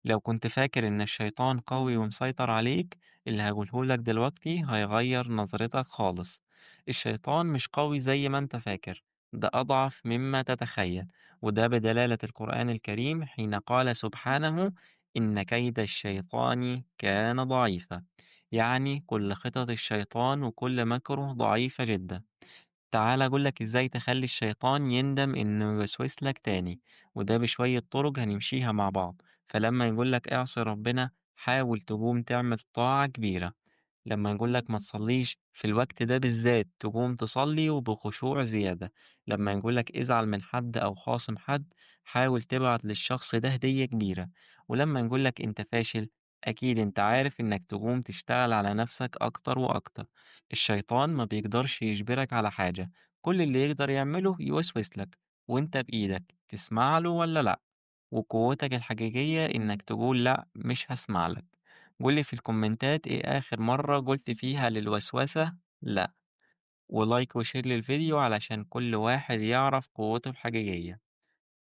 لو كنت فاكر إن الشيطان قوي ومسيطر عليك، اللي هقوله لك دلوقتي هيغير نظرتك خالص. الشيطان مش قوي زي ما انت فاكر، ده أضعف مما تتخيل. وده بدلالة القرآن الكريم حين قال سبحانه: إن كيد الشيطان كان ضعيفا. يعني كل خطط الشيطان وكل مكره ضعيفة جدا. تعال أقولك إزاي تخلي الشيطان يندم إنه يوسوس لك تاني، وده بشوية طرق هنمشيها مع بعض. فلما يقولك اعصي ربنا، حاول تقوم تعمل طاعة كبيرة. لما يقولك ما تصليش في الوقت ده بالذات، تقوم تصلي وبخشوع زيادة. لما يقولك ازعل من حد أو خاصم حد، حاول تبعت للشخص ده هدية كبيرة. ولما يقولك انت فاشل، أكيد انت عارف إنك تقوم تشتغل على نفسك أكتر وأكتر. الشيطان ما بيقدرش يجبرك على حاجة، كل اللي يقدر يعمله يوسوس لك، وانت بإيدك تسمع له ولا لأ. وقوتك الحقيقية إنك تقول لأ، مش هسمع لك. قولي في الكومنتات إيه آخر مرة قلت فيها للوسوسة لأ، ولايك وشير للفيديو علشان كل واحد يعرف قوته الحقيقية.